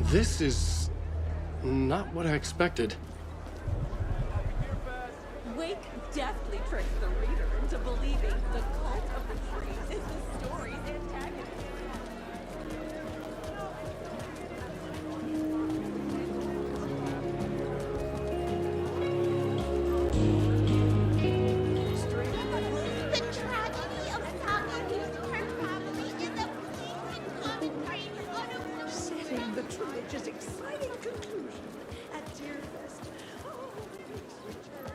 This is not what I expected. Wake deftly tricks the reader into believing the cult of the trees is the story's antagonist. The tragedy of Saga Newspaper family is a bleak and commentary on a Setting the trilogy's exciting conclusion at Deerfest. Oh, please return.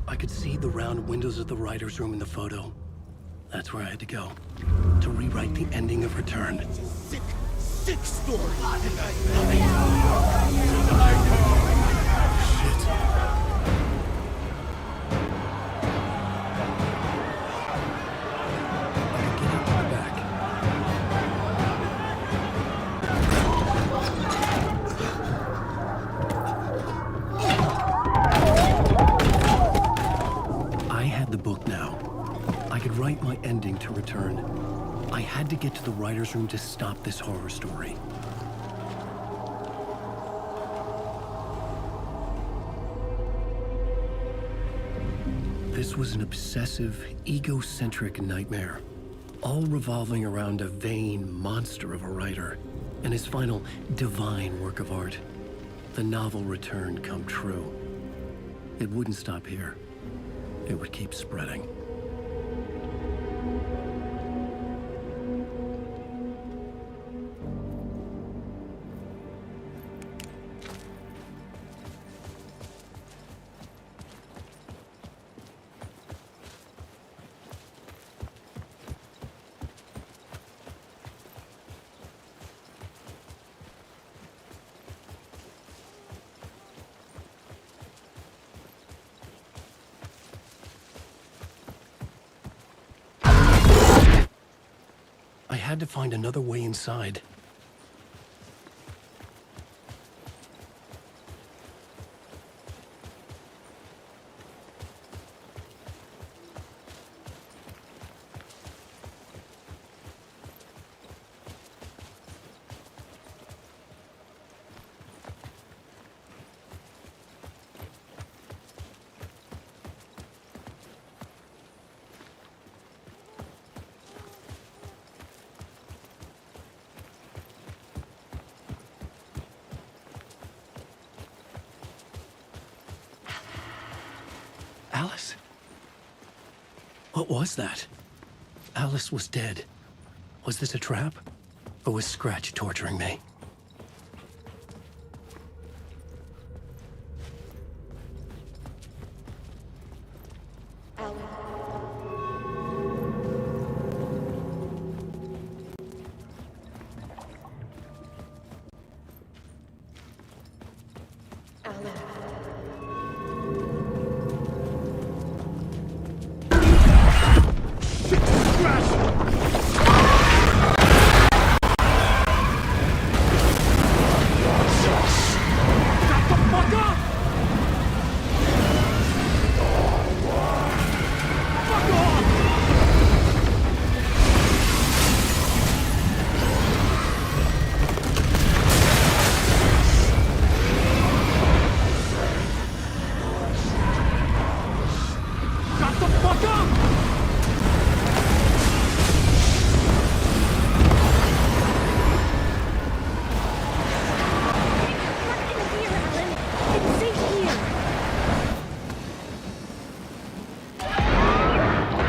I could see the round windows of the writer's room in the photo. That's where I had to go. To rewrite the ending of Return. Sick, sick story. Shit. I could get out to the back. I had the book now. I could write my ending to Return. I had to get to the writer's room to stop this horror story. This was an obsessive, egocentric nightmare, all revolving around a vain monster of a writer and his final divine work of art, the novel Return come true. It wouldn't stop here. It would keep spreading. I had to find another way inside. Alice? What was that? Alice was dead. Was this a trap? Or was Scratch torturing me?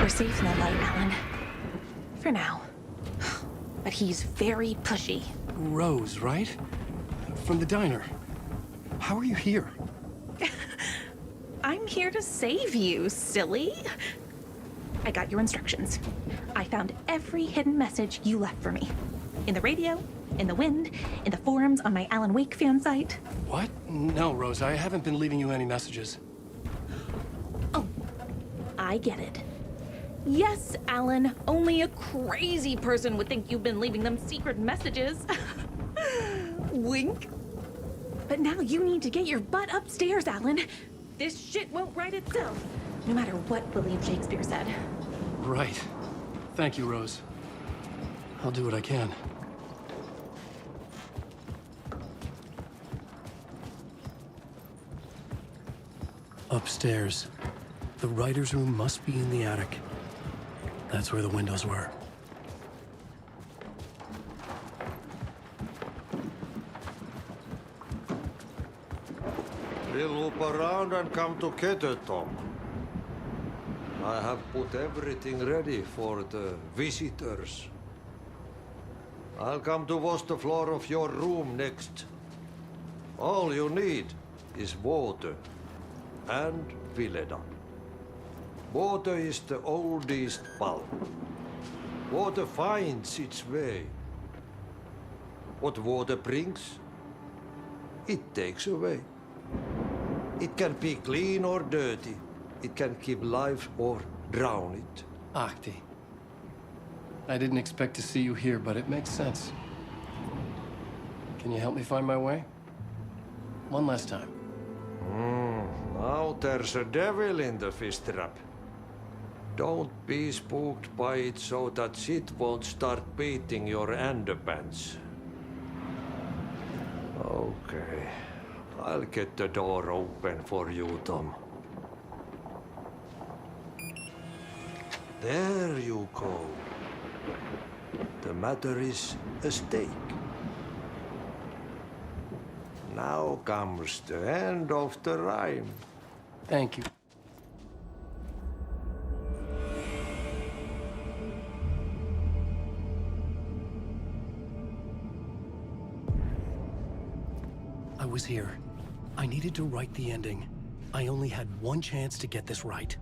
Safe in the light, Alan. For now. But he's very pushy. Rose, right? From the diner. How are you here? I'm here to save you, silly. I got your instructions. I found every hidden message you left for me. In the radio, in the wind, in the forums on my Alan Wake fan site. What? No, Rose, I haven't been leaving you any messages. Oh, I get it. Yes, Alan, only a crazy person would think you've been leaving them secret messages. Wink. But now you need to get your butt upstairs, Alan. This shit won't right itself, no matter what William Shakespeare said. Right. Thank you, Rose. I'll do what I can. Upstairs. The writer's room must be in the attic. That's where the windows were. We'll loop around and come together, Tom. I have put everything ready for the visitors. I'll come to wash the floor of your room next. All you need is water and Vileda. Water is the oldest bulb. Water finds its way. What water brings, it takes away. It can be clean or dirty. It can keep life or drown it. Ahti. I didn't expect to see you here, but it makes sense. Can you help me find my way? One last time. Now there's a devil in the fish trap. Don't be spooked by it so that shit won't start beating your underpants. Okay. I'll get the door open for you, Tom. There you go. The matter is a stake. Now comes the end of the rhyme. Thank you. I was here. I needed to write the ending. I only had one chance to get this right.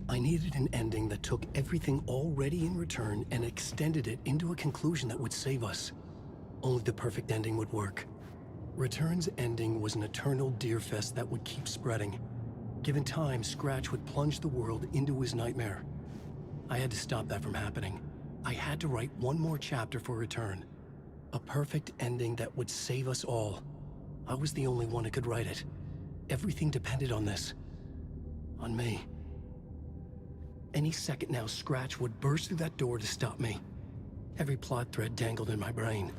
I needed an ending that took everything already in return and extended it into a conclusion that would save us. Only the perfect ending would work. Return's ending was an eternal Deerfest that would keep spreading. Given time, Scratch would plunge the world into his nightmare. I had to stop that from happening. I had to write one more chapter for Return. A perfect ending that would save us all. I was the only one who could write it. Everything depended on this. On me. Any second now, Scratch would burst through that door to stop me. Every plot thread dangled in my brain.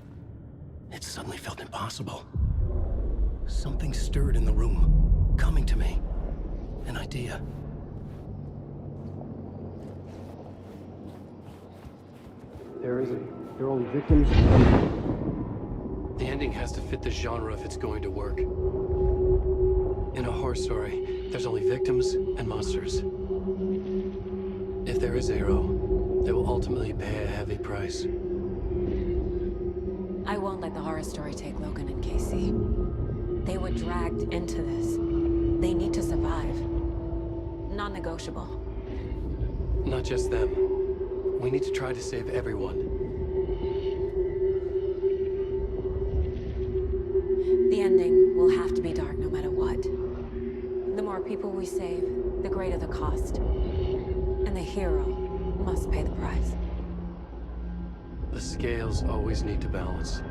It suddenly felt impossible. Something stirred in the room, coming to me. An idea. There are only victims. The ending has to fit the genre if it's going to work. In a horror story, there's only victims and monsters. If there is a hero, they will ultimately pay a heavy price. I won't let the horror story take Logan and Casey. They were dragged into this. They need to survive. Non-negotiable. Not just them. We need to try to save everyone. The ending will have to be dark no matter what. The more people we save, the greater the cost. And the hero must pay the price. The scales always need to balance.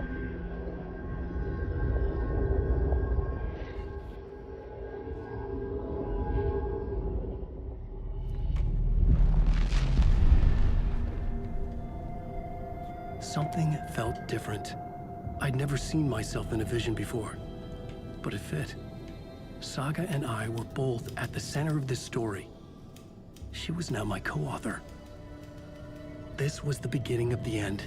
Something felt different. I'd never seen myself in a vision before, but it fit. Saga and I were both at the center of this story. She was now my co-author. This was the beginning of the end.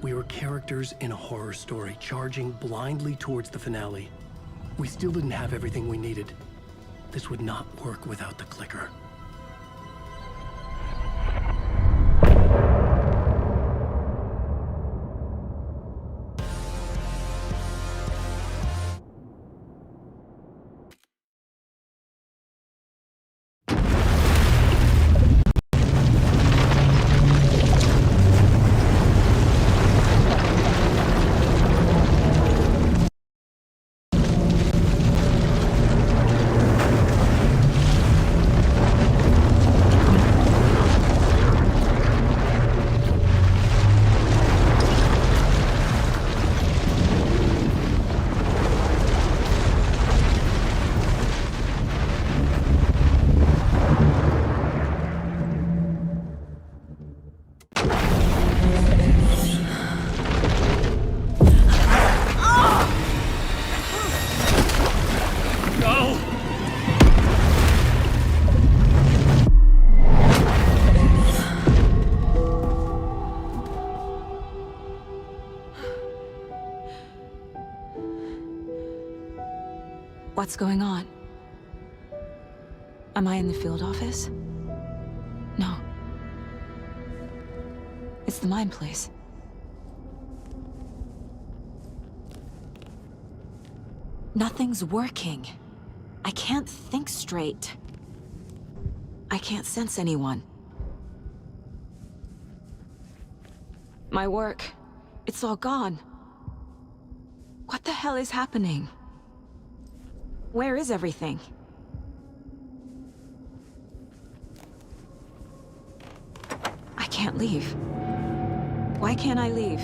We were characters in a horror story, charging blindly towards the finale. We still didn't have everything we needed. This would not work without the clicker. What's going on? Am I in the field office? No. It's the mine place. Nothing's working. I can't think straight. I can't sense anyone. My work, it's all gone. What the hell is happening? Where is everything? I can't leave. Why can't I leave?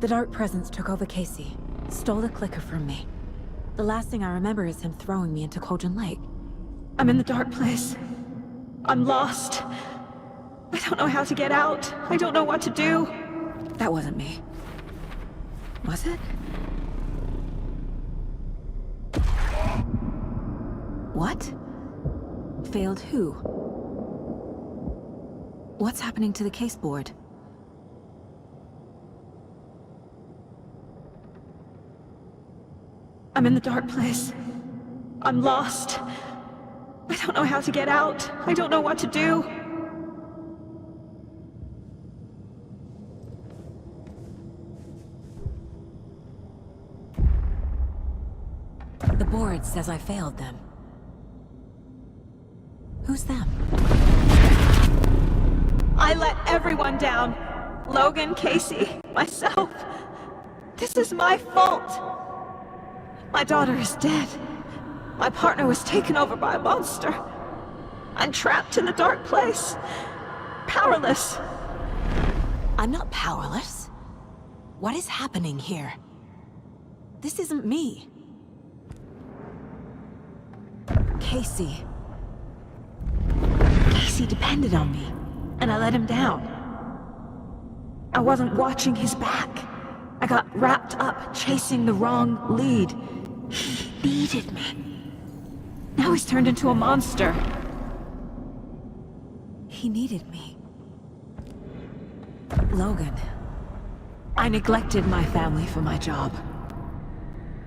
The Dark Presence took over Casey, stole the clicker from me. The last thing I remember is him throwing me into Cauldron Lake. I'm in the dark place. I'm lost. I don't know how to get out. I don't know what to do. That wasn't me. Was it? What? Failed who? What's happening to the case board? I'm in the dark place. I'm lost. I don't know how to get out. I don't know what to do. The board says I failed them. Who's them? I let everyone down. Logan, Casey, myself. This is my fault. My daughter is dead. My partner was taken over by a monster. I'm trapped in the dark place. Powerless. I'm not powerless. What is happening here? This isn't me. Casey. Casey depended on me, and I let him down. I wasn't watching his back. I got wrapped up chasing the wrong lead. He needed me. Now he's turned into a monster. He needed me. Logan. I neglected my family for my job.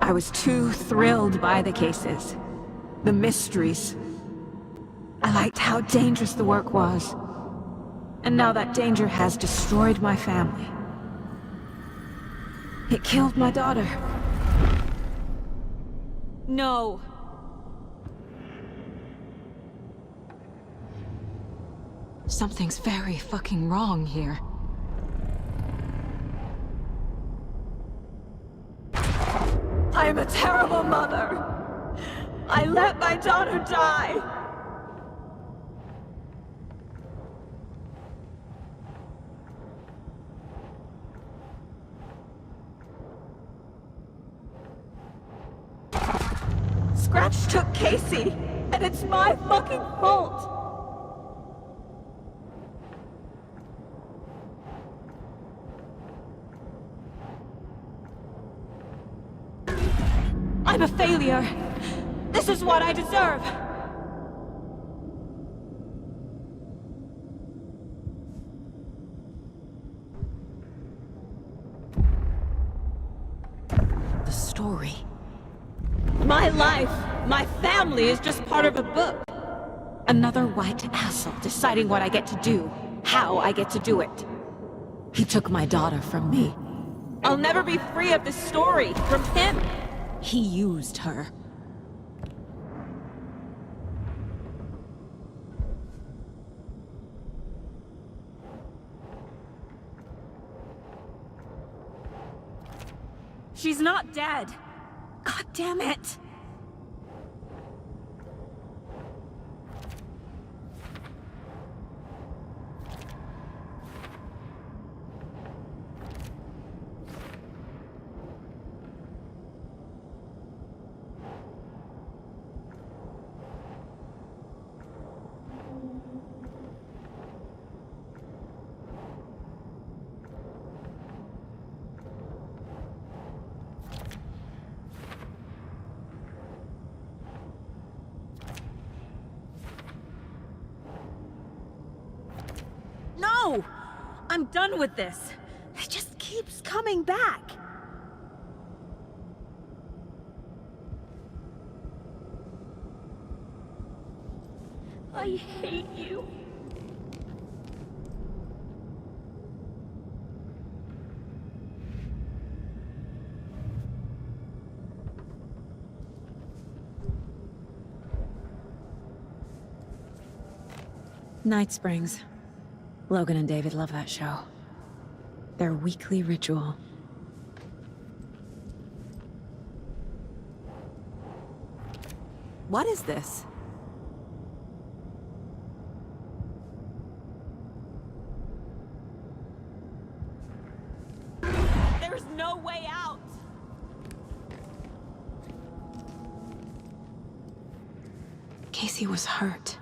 I was too thrilled by the cases. The mysteries. I liked how dangerous the work was. And now that danger has destroyed my family. It killed my daughter. No. Something's very fucking wrong here. I'm a terrible mother. I let my daughter die. Scratch took Casey, and it's my fucking fault. I'm a failure. This is what I deserve. The story. My life, my family is just part of a book. Another white asshole deciding what I get to do, how I get to do it. He took my daughter from me. I'll never be free of this story from him. He used her. She's not dead. God damn it. No! I'm done with this. It just keeps coming back. I hate you. Night Springs. Logan and David love that show. Their weekly ritual. What is this? There's no way out. Casey was hurt.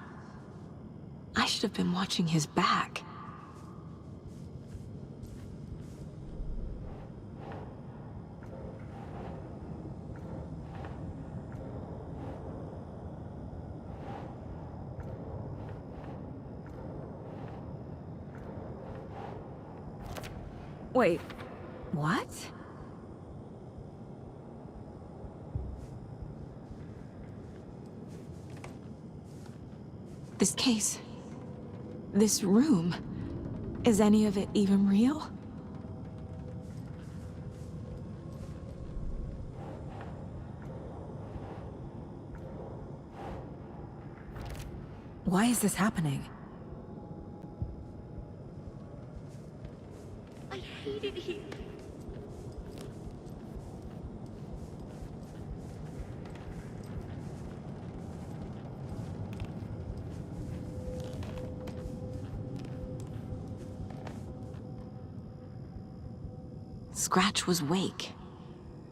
I should have been watching his back. Wait, what? This case, this room, is any of it even real? Why is this happening? I hate it here. Scratch was Wake.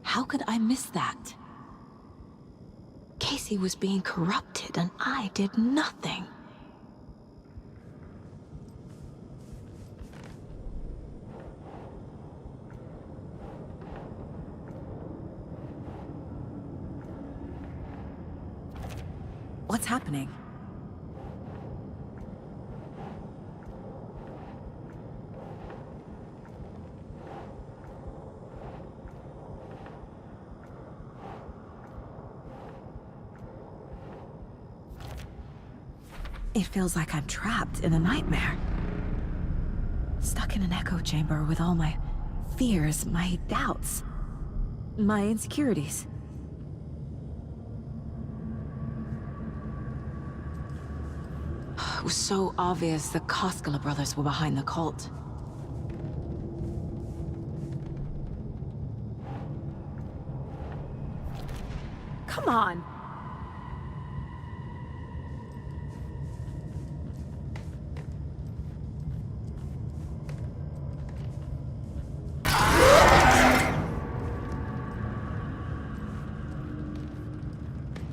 How could I miss that? Casey was being corrupted and I did nothing. What's happening? It feels like I'm trapped in a nightmare. Stuck in an echo chamber with all my fears, my doubts, my insecurities. It was so obvious the Koskela brothers were behind the cult. Come on!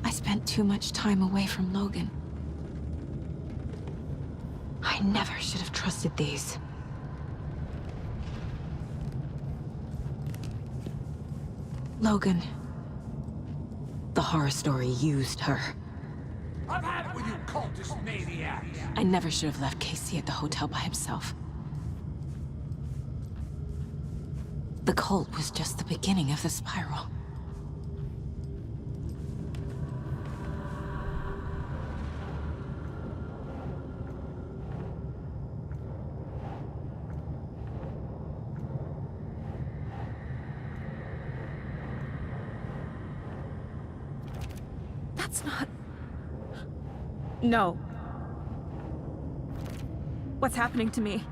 I spent too much time away from Logan. I never should have trusted these. Logan. The horror story used her. I've had it with you cultist maniacs! I never should have left Casey at the hotel by himself. The cult was just the beginning of the spiral. That's not... No. What's happening to me?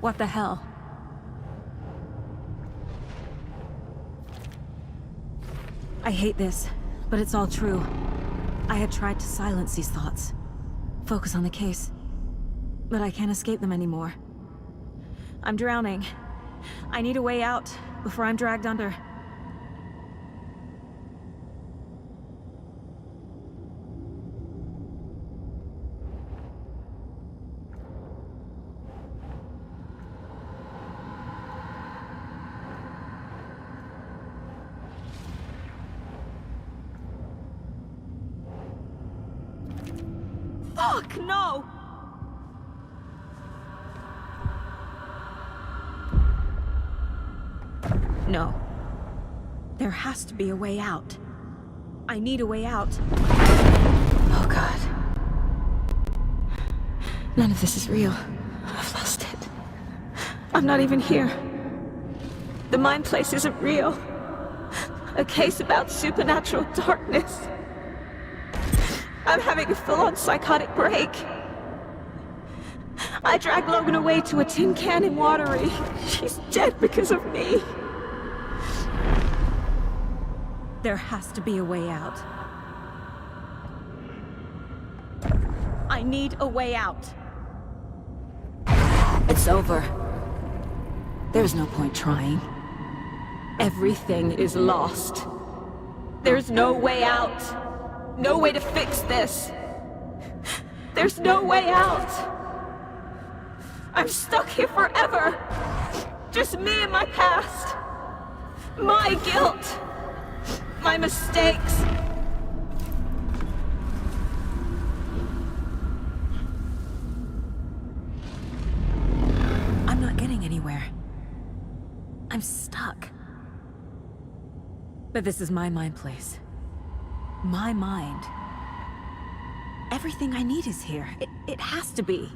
What the hell? I hate this, but it's all true. I had tried to silence these thoughts. Focus on the case. But I can't escape them anymore. I'm drowning. I need a way out before I'm dragged under. Fuck, no! No. There has to be a way out. I need a way out. Oh God. None of this is real. I've lost it. I'm not even here. The mind place isn't real. A case about supernatural darkness. I'm having a full-on psychotic break. I dragged Logan away to a tin can in Watery. She's dead because of me. There has to be a way out. I need a way out. It's over. There's no point trying. Everything is lost. There's no way out. No way to fix this. There's no way out. I'm stuck here forever. Just me and my past. My guilt. My mistakes. I'm not getting anywhere. I'm stuck. But this is my mind place. My mind. Everything I need is here. It has to be.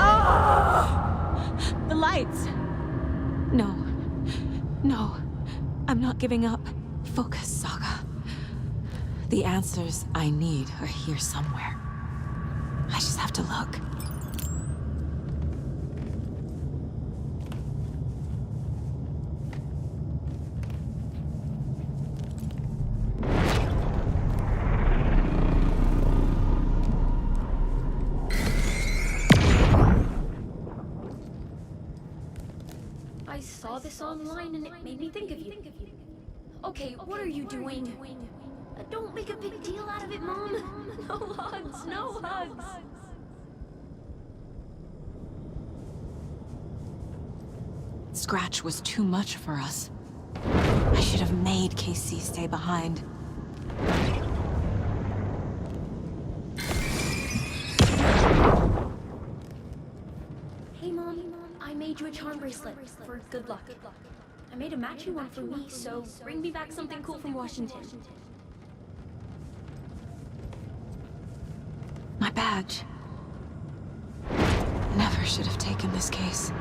Oh! The lights! No. No. I'm not giving up. Focus, Saga. The answers I need are here somewhere. I just have to look. I saw this online and it made me think of you. Okay, what are you doing? Don't make a big deal out of it, Mom. No hugs, no hugs. Scratch was too much for us. I should have made Casey stay behind. Hey, Mom, I made you a charm bracelet for good luck. I made a matching one for me, so bring me back something cool from Washington. My badge. Never should have taken this case.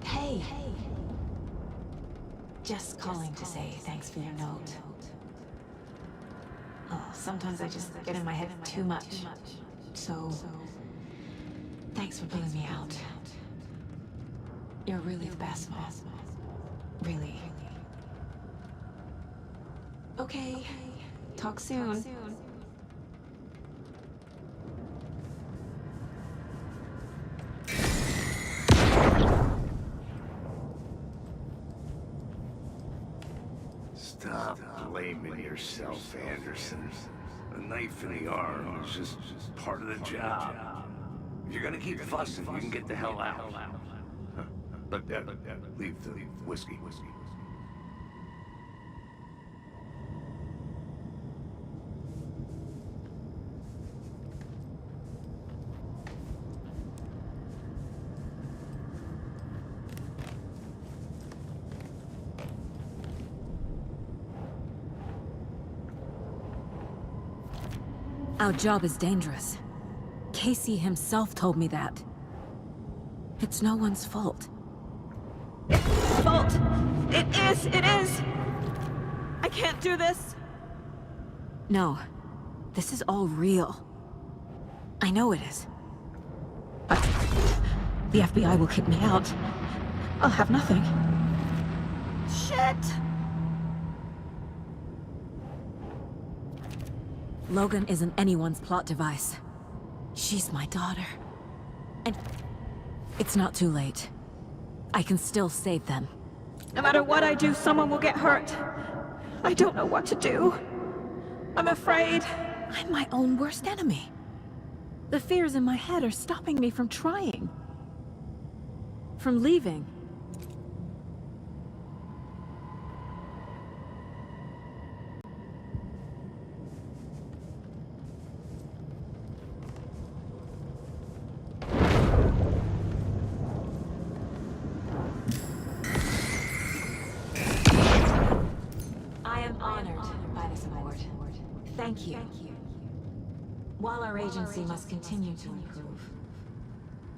Hey. Just calling to say thanks for your note. Oh, sometimes I just get in my head too much. So, thanks for pulling me out. You're really the best, Mom. Really. Okay. Talk soon. Stop blaming yourself, Anderson. A knife in the arm is just part of the job. If you're gonna keep fussing, you can get the hell out. Huh. But leave the whiskey. Our job is dangerous. Casey himself told me that. It's no one's fault. It's fault! It is! I can't do this! No. This is all real. I know it is. But the FBI will kick me out. I'll have nothing. Shit! Logan isn't anyone's plot device. She's my daughter. And it's not too late. I can still save them. No matter what I do, someone will get hurt. I don't know what to do. I'm afraid. I'm my own worst enemy. The fears in my head are stopping me from trying. From leaving. honored by this award. Thank you. While our agency must continue to improve,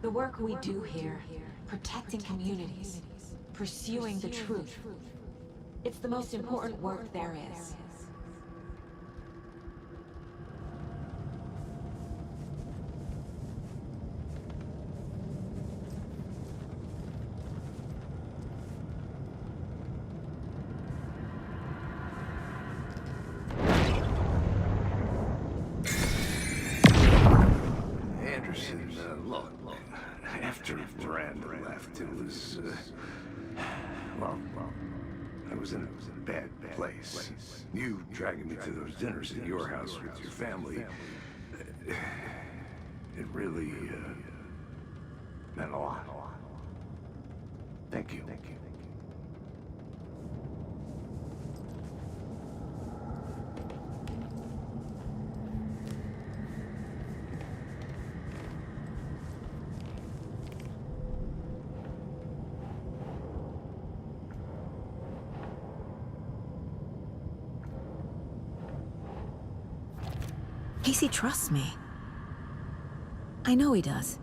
the work we do here, protecting communities, pursuing the truth, it's the most important work there is. Anderson, look, after Miranda left, it was, well, I was in a bad place. You dragging me to those dinners at your house with your family, it really, meant a lot. Thank you. Casey trusts me. I know he does.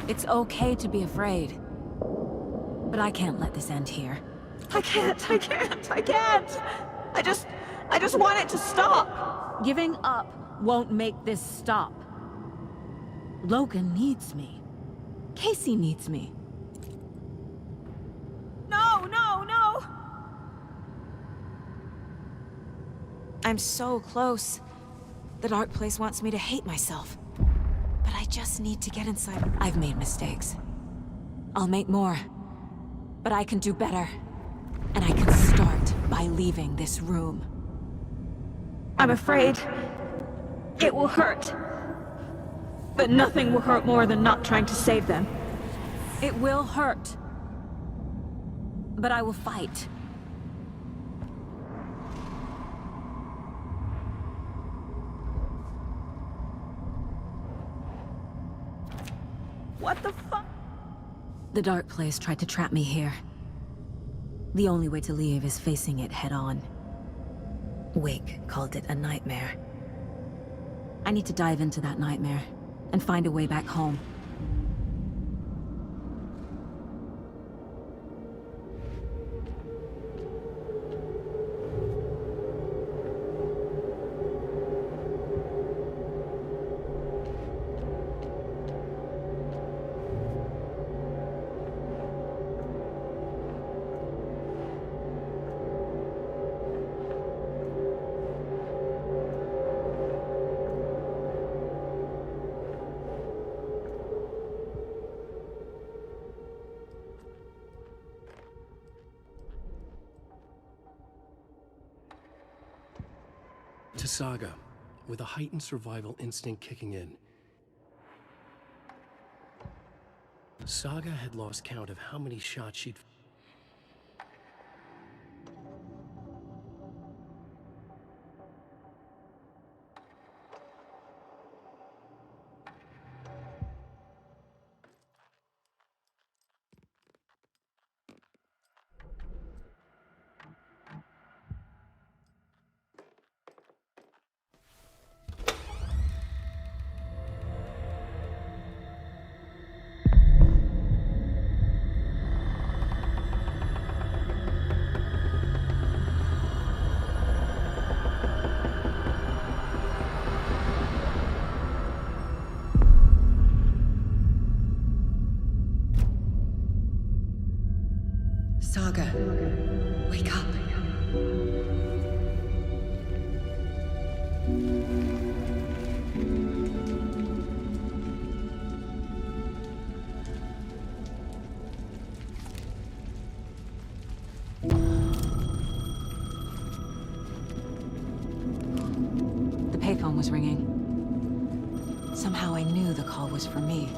It's okay to be afraid. But I can't let this end here. I can't. I just want it to stop. Giving up won't make this stop. Logan needs me. Casey needs me. No. I'm so close. The dark place wants me to hate myself. But I just need to get inside. I've made mistakes. I'll make more. But I can do better. And I can start by leaving this room. I'm afraid it will hurt. But nothing will hurt more than not trying to save them. It will hurt. But I will fight. What the fuck? The dark place tried to trap me here. The only way to leave is facing it head-on. Wake called it a nightmare. I need to dive into that nightmare and find a way back home. To Saga, with a heightened survival instinct kicking in. Saga had lost count of how many shots she'd... Saga, wake up. The payphone was ringing. Somehow I knew the call was for me.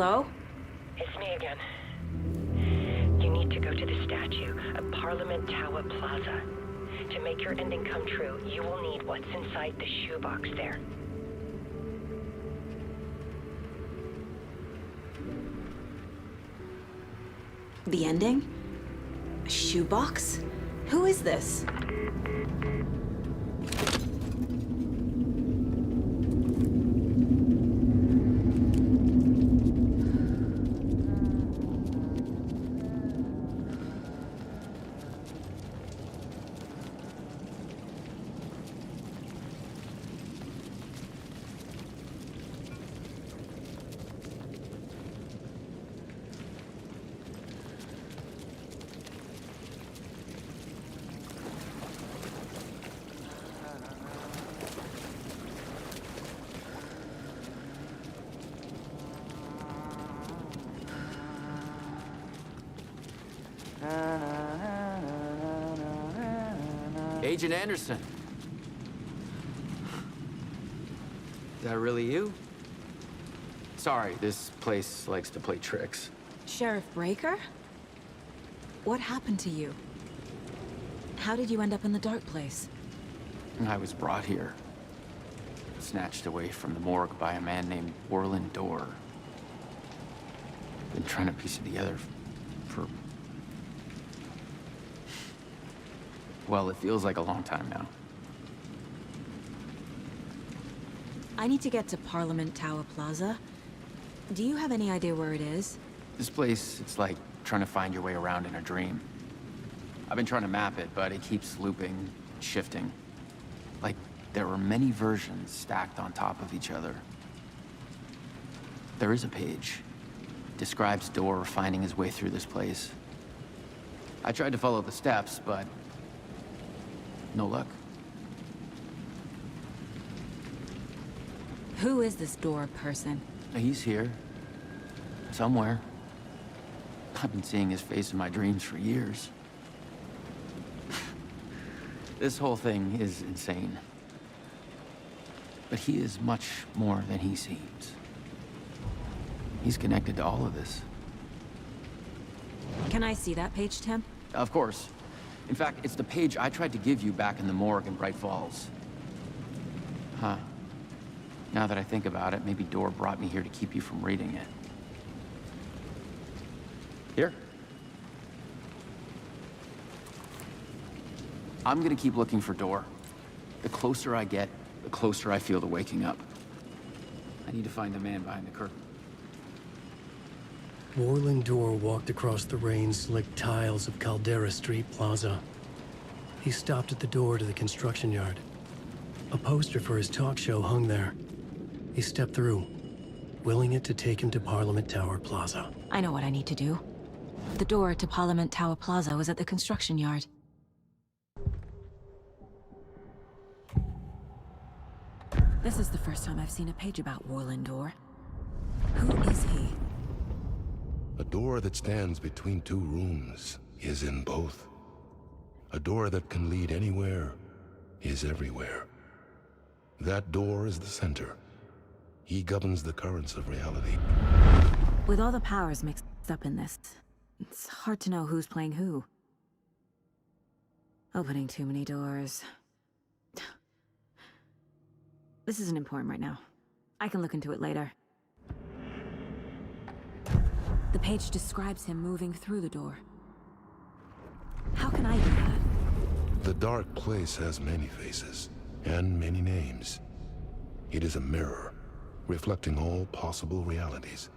Hello? It's me again. You need to go to the statue of Parliament Tower Plaza. To make your ending come true, you will need what's inside the shoebox there. The ending? A shoebox? Who is this? Agent Anderson. Is that really you? Sorry, this place likes to play tricks. Sheriff Breaker? What happened to you? How did you end up in the dark place? I was brought here. Snatched away from the morgue by a man named Warlin Dorr. Been trying to piece it together for... well, it feels like a long time now. I need to get to Parliament Tower Plaza. Do you have any idea where it is? This place, it's like trying to find your way around in a dream. I've been trying to map it, but it keeps looping, shifting. Like there are many versions stacked on top of each other. There is a page. Describes Dorr finding his way through this place. I tried to follow the steps, but no luck. Who is this Dorr person? He's here. Somewhere. I've been seeing his face in my dreams for years. This whole thing is insane. But he is much more than he seems. He's connected to all of this. Can I see that page, Tim? Of course. In fact, it's the page I tried to give you back in the morgue in Bright Falls. Huh. Now that I think about it, maybe Dorr brought me here to keep you from reading it. Here. I'm gonna keep looking for Dorr. The closer I get, the closer I feel to waking up. I need to find the man behind the curtain. Warlin Dorr walked across the rain-slicked tiles of Caldera Street Plaza. He stopped at the door to the construction yard. A poster for his talk show hung there. He stepped through, willing it to take him to Parliament Tower Plaza. I know what I need to do. The door to Parliament Tower Plaza was at the construction yard. This is the first time I've seen a page about Warlin Dorr. Who is he? A door that stands between two rooms is in both. A door that can lead anywhere is everywhere. That door is the center. He governs the currents of reality. With all the powers mixed up in this, it's hard to know who's playing who. Opening too many doors. This isn't important right now. I can look into it later. The page describes him moving through the door. How can I do that? The dark place has many faces and many names. It is a mirror, reflecting all possible realities.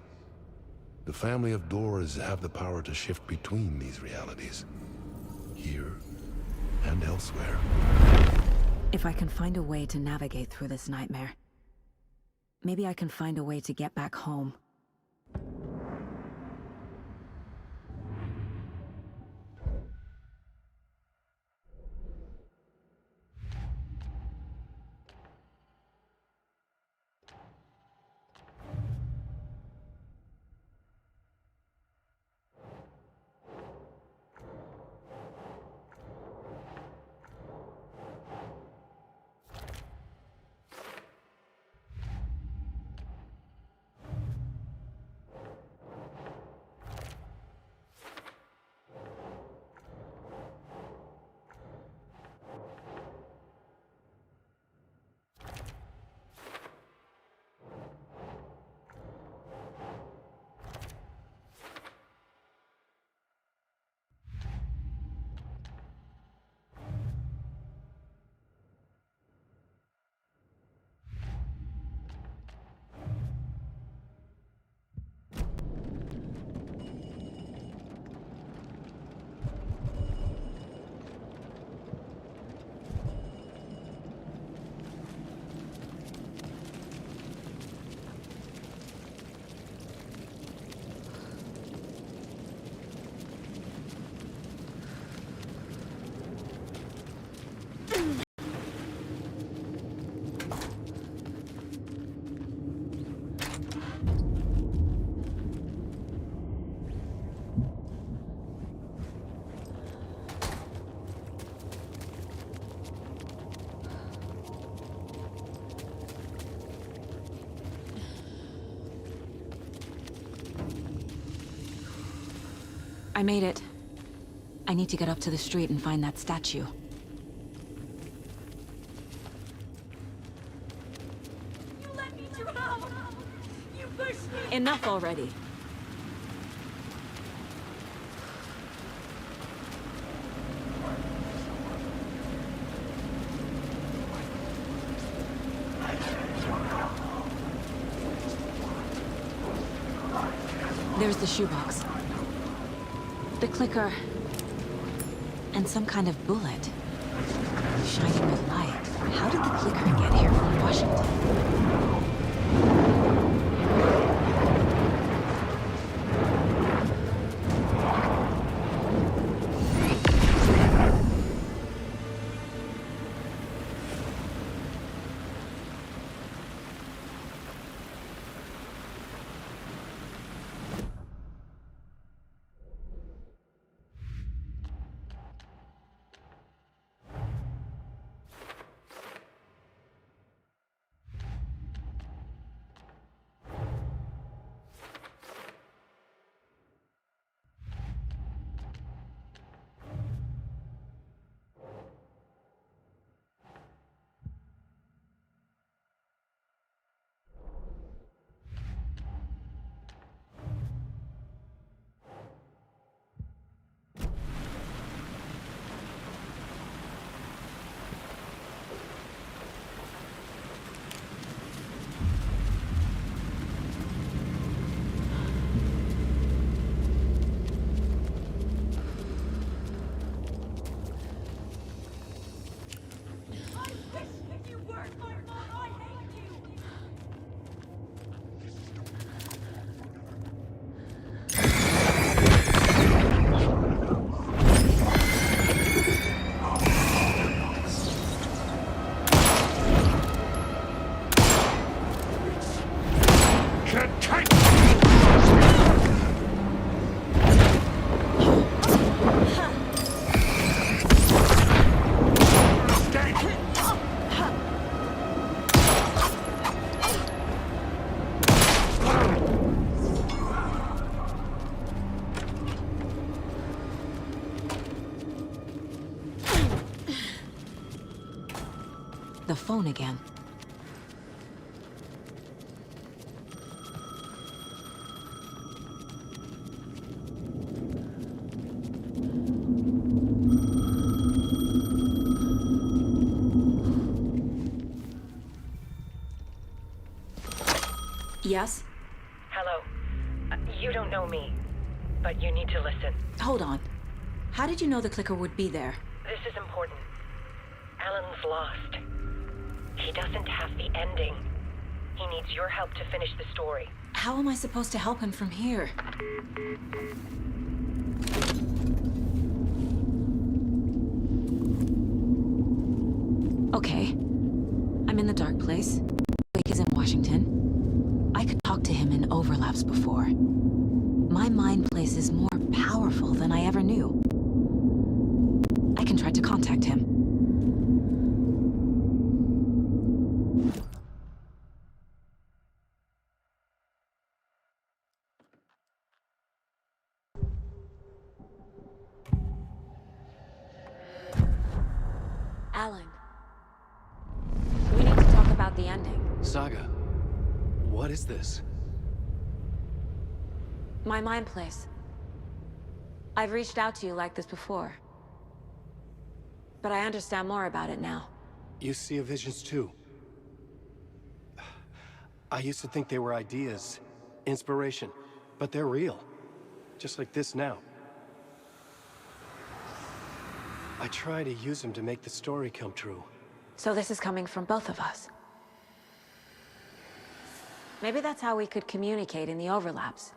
The family of Dorrs have the power to shift between these realities, here and elsewhere. If I can find a way to navigate through this nightmare, maybe I can find a way to get back home. I made it. I need to get up to the street and find that statue. You let me drown! You pushed me! Enough already. There's the shoebox. The clicker. And some kind of bullet. Shining with light. How did the clicker get here from Washington? The phone again. Yes? Hello. You don't know me, but you need to listen. Hold on. How did you know the clicker would be there? This is important. Alan's lost. He doesn't have the ending. He needs your help to finish the story. How am I supposed to help him from here? Okay. I'm in the dark place. Wake is in Washington. I could talk to him in overlaps before. My mind place is more powerful than I ever knew. I can try to contact him. Alan. We need to talk about the ending. Saga, what is this? My mind place. I've reached out to you like this before. But I understand more about it now. You see visions too. I used to think they were ideas, inspiration, but they're real. Just like this now. I try to use them to make the story come true. So this is coming from both of us. Maybe that's how we could communicate in the overlaps.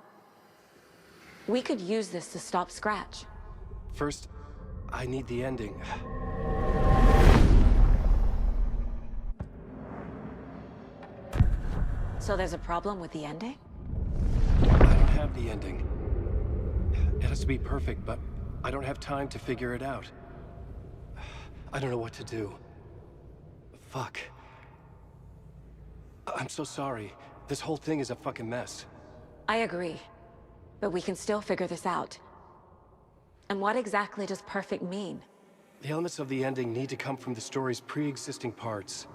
We could use this to stop Scratch. First, I need the ending. So there's a problem with the ending? I don't have the ending. It has to be perfect, but I don't have time to figure it out. I don't know what to do. Fuck. I'm so sorry. This whole thing is a fucking mess. I agree. But we can still figure this out. And what exactly does perfect mean? The elements of the ending need to come from the story's pre-existing parts.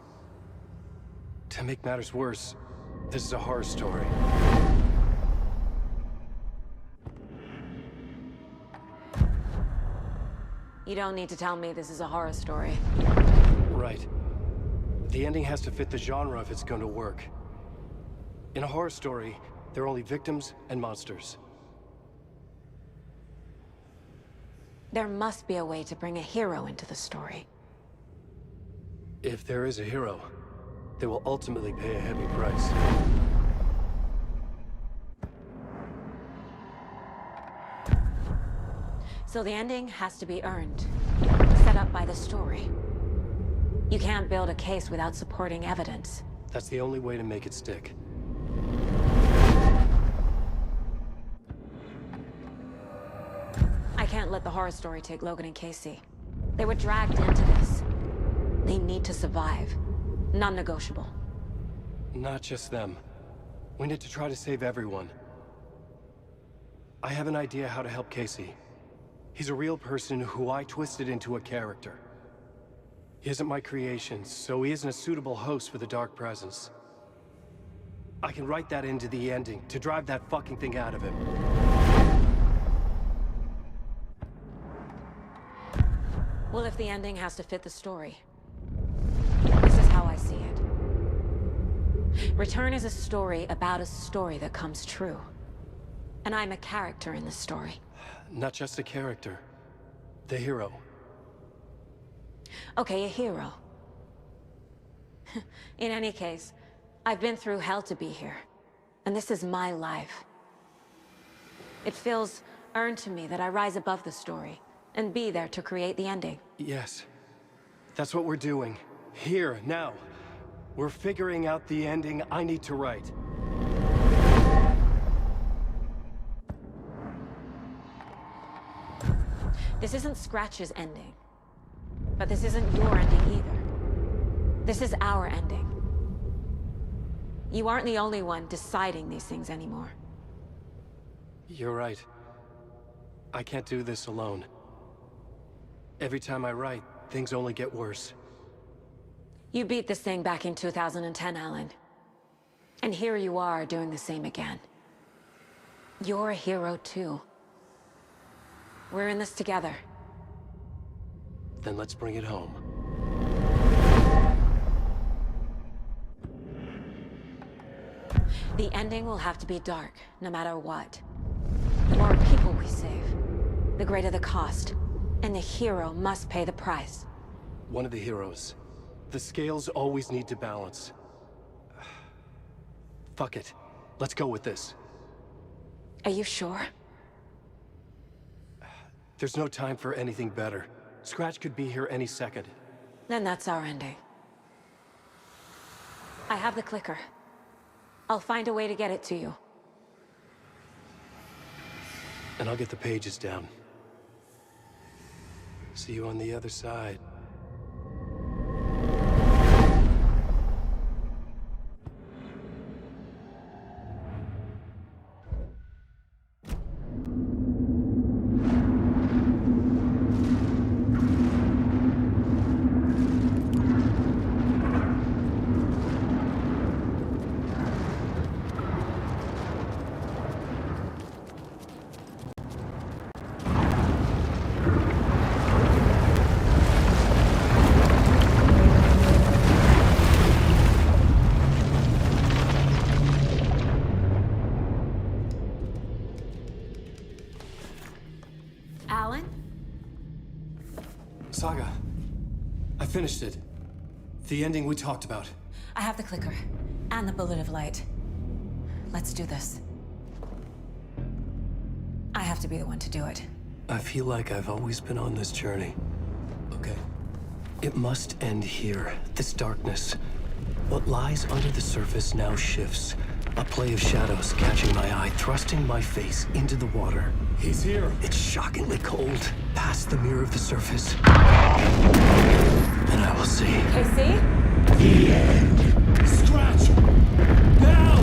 To make matters worse, this is a horror story. You don't need to tell me this is a horror story. Right. The ending has to fit the genre if it's going to work. In a horror story, there are only victims and monsters. There must be a way to bring a hero into the story. If there is a hero, they will ultimately pay a heavy price. So the ending has to be earned, set up by the story. You can't build a case without supporting evidence. That's the only way to make it stick. I can't let the horror story take Logan and Casey. They were dragged into this. They need to survive. Non-negotiable. Not just them. We need to try to save everyone. I have an idea how to help Casey. He's a real person who I twisted into a character. He isn't my creation, so he isn't a suitable host for the Dark Presence. I can write that into the ending to drive that fucking thing out of him. Well, if the ending has to fit the story, this is how I see it. Return is a story about a story that comes true. And I'm a character in this story. Not just a character. The hero. Okay, a hero. In any case, I've been through hell to be here. And this is my life. It feels earned to me that I rise above the story and be there to create the ending. Yes. That's what we're doing. Here, now. We're figuring out the ending I need to write. This isn't Scratch's ending. But this isn't your ending either. This is our ending. You aren't the only one deciding these things anymore. You're right. I can't do this alone. Every time I write, things only get worse. You beat this thing back in 2010, Alan. And here you are doing the same again. You're a hero too. We're in this together. Then let's bring it home. The ending will have to be dark, no matter what. The more people we save, the greater the cost. And the hero must pay the price. One of the heroes. The scales always need to balance. Fuck it. Let's go with this. Are you sure? There's no time for anything better. Scratch could be here any second. Then that's our ending. I have the clicker. I'll find a way to get it to you. And I'll get the pages down. See you on the other side. Alan? Saga, I finished it. The ending we talked about. I have the clicker. And the bullet of light. Let's do this. I have to be the one to do it. I feel like I've always been on this journey. Okay. It must end here. This darkness. What lies under the surface now shifts. A play of shadows catching my eye, thrusting my face into the water. He's here. It's shockingly cold, past the mirror of the surface. Then I will see. Casey? The end. Scratch! Now!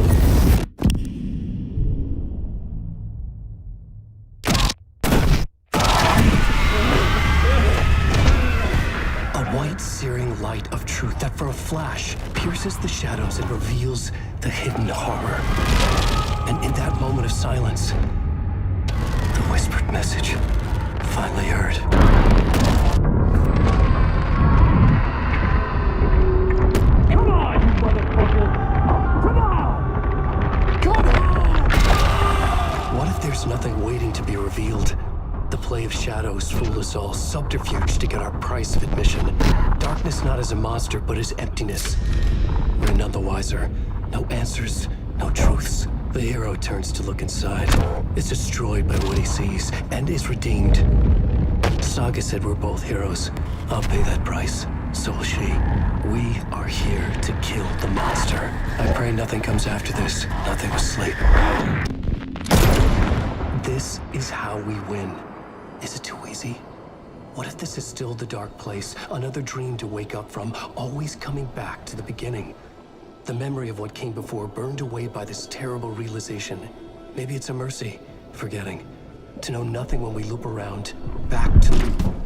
bright, searing light of truth that for a flash pierces the shadows and reveals the hidden horror. And in that moment of silence, the whispered message finally heard. Come on, you motherfucker! Come on! Come on! What if there's nothing waiting to be revealed? The play of shadows fool us all, subterfuge to get our price of admission. Darkness not as a monster, but as emptiness. We're none the wiser. No answers, no truths. The hero turns to look inside, is destroyed by what he sees, and is redeemed. Saga said we're both heroes. I'll pay that price. So will she. We are here to kill the monster. I pray nothing comes after this. Nothing will sleep. This is how we win. Is it too easy? What if this is still the dark place, another dream to wake up from, always coming back to the beginning? The memory of what came before burned away by this terrible realization. Maybe it's a mercy, forgetting. To know nothing when we loop around, back to...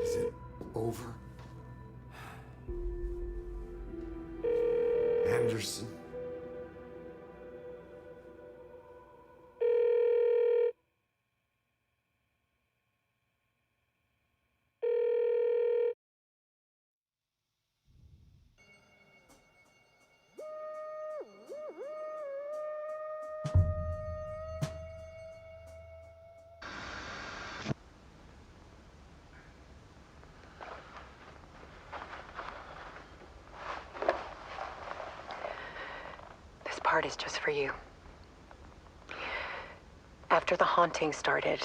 Is it over? Anderson? This part is just for you. After the haunting started,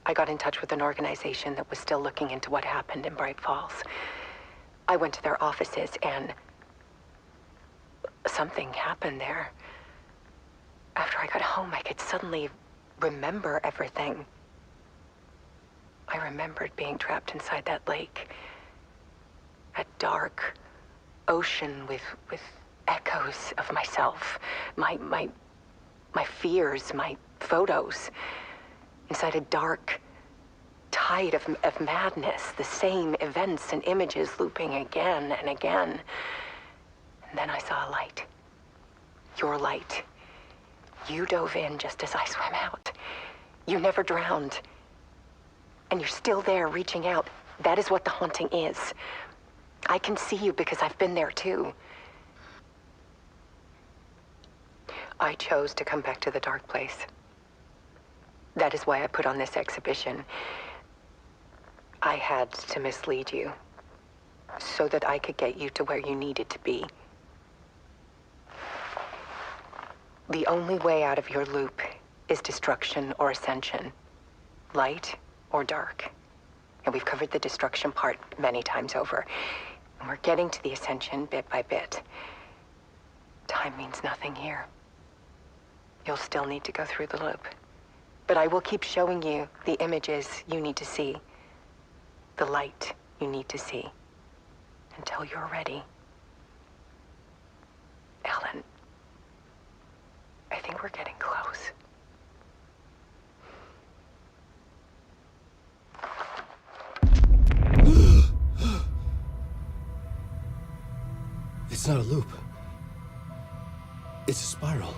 I got in touch with an organization that was still looking into what happened in Bright Falls. I went to their offices and something happened there. After I got home, I could suddenly remember everything. I remembered being trapped inside that lake. A dark ocean with echoes of myself, my fears, my photos, inside a dark tide of madness, the same events and images looping again and again. And then I saw a light. Your light. You dove in just as I swam out. You never drowned. And you're still there reaching out. That is what the haunting is. I can see you because I've been there too. I chose to come back to the dark place. That is why I put on this exhibition. I had to mislead you, so that I could get you to where you needed to be. The only way out of your loop is destruction or ascension, light or dark. And we've covered the destruction part many times over. And we're getting to the ascension bit by bit. Time means nothing here. You'll still need to go through the loop. But I will keep showing you the images you need to see, the light you need to see, until you're ready. Alan, I think we're getting close. It's not a loop. It's a spiral.